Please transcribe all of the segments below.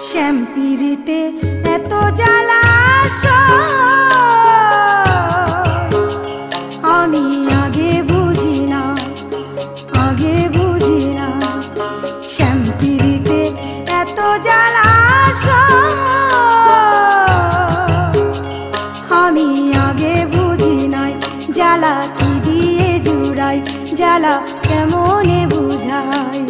শ্যামপিরিতে এত জ্বালা আমি আগে বুঝি না, আগে বুঝি না। শ্যামপিরিতে এত জ্বালা আমি আগে বুঝি নাই। জ্বালা কি দিয়ে জুড়াই, জ্বালা কেমনে বুঝাই।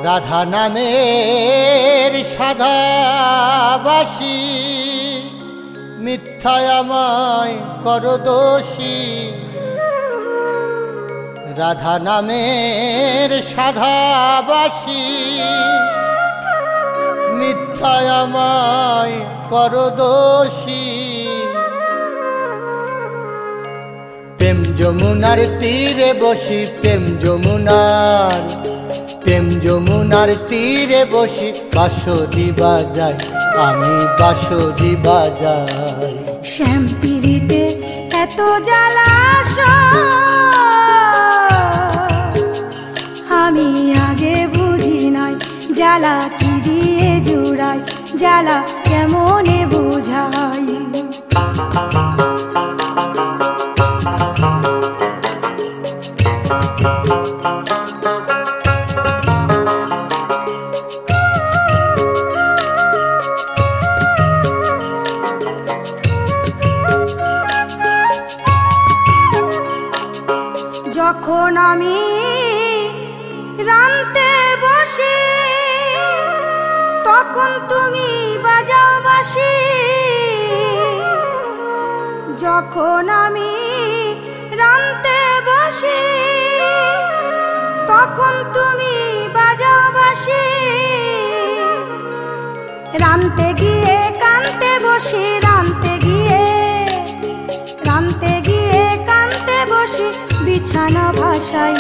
রাধা নামের সাধাবাসী মিথ্যায় আমায় কর দোষী। রাধা নামের সাধাবাসী মিথ্যায় আমায় কর দোষী। প্রেম যমুনার তীরে বসি, প্রেম যমুনার, প্রেম যমুনার তীরে বসি বাঁশরি বাজাই, আমি বাঁশরি বাজাই। শ্যামপিরিতে এত জ্বালা আমি আগে বুঝি নাই। জ্বালা কি দিয়ে জুড়াই, জ্বালা কেমনে বুঝাই। যখন আমি রানতে বসি তখন তুমি বাজাও বাঁশি। যখন আমি রানতে বসি তখন তুমি বাজাও বাঁশি। রানতে গিয়ে কানতে বসি, রানতে গিয়ে, রানতে গিয়ে কানতে বসি। বিছানা ভাষাই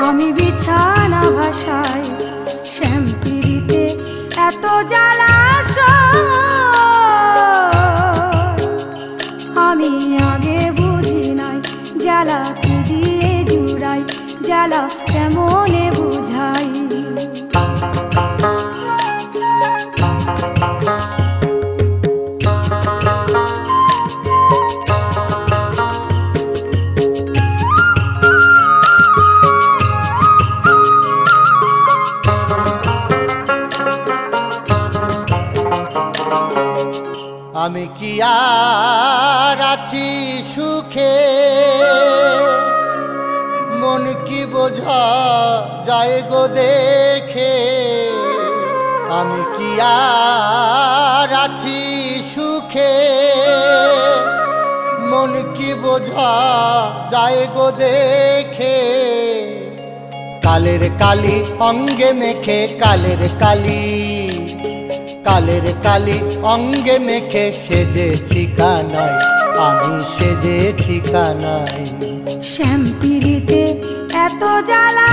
আমি বিছানা ভাষাই। শ্যামপিরিতে এত জ্বালা আমি আগে বুঝি নাই। জ্বালা কি দিয়ে জুড়াই, জ্বালা কেমনে বুঝাই। আমি কি আর আছি সুখে, মন কি বোঝা যায় গো দেখে। আমি কি আর আছি সুখে, মন কি বোঝা যায় গো দেখে। কালের কালি অঙ্গে মেখে, কালের কালি, কালের কালি অঙ্গে মেখে সেজেছি কানাই, আমি সেজেছি কানাই। শ্যামপিরিতে এত জ্বালা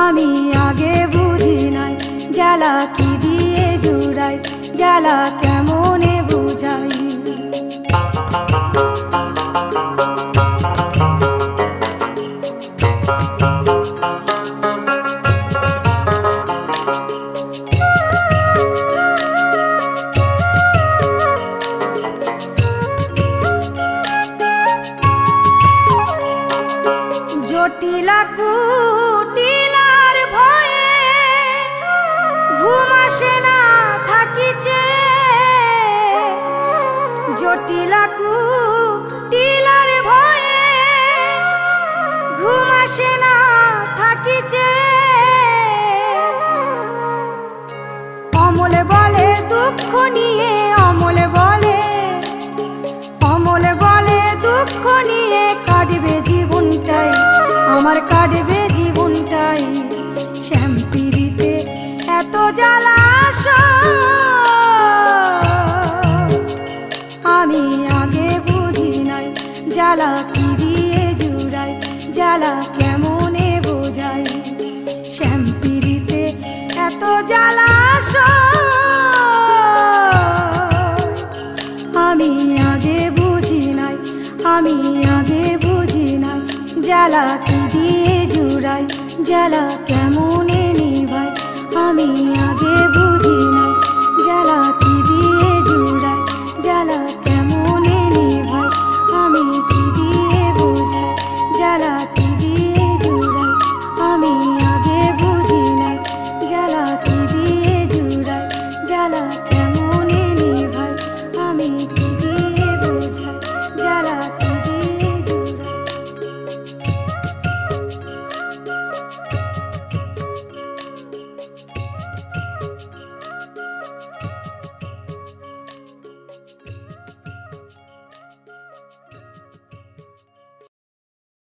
আমি আগে বুঝি নাই। জ্বালা কি দিয়ে জুড়াই, জ্বালা কেমনে বুঝাই। জটিলা কুটিলার ভয়ে ঘুম আসে না থাকিছে। জটিলা কুটিলার ভয়ে ঘুম আসে না থাকিছে। অমলে বলে দুঃখ নিয়ে, অমলে বলে, অমলে বলে দুঃখ নিয়ে জ্বালা কি দিয়ে জুড়াই জ্বালা কেমনে বোঝাই শ্যামপিরিতে এত জ্বালা আমি আগে বুঝি নাই আমি আগে বুঝি নাই জ্বালা কি দিয়ে জুড়াই জ্বালা কেমনে নিভাই আমি আগে বুঝি নাই জ্বালা কি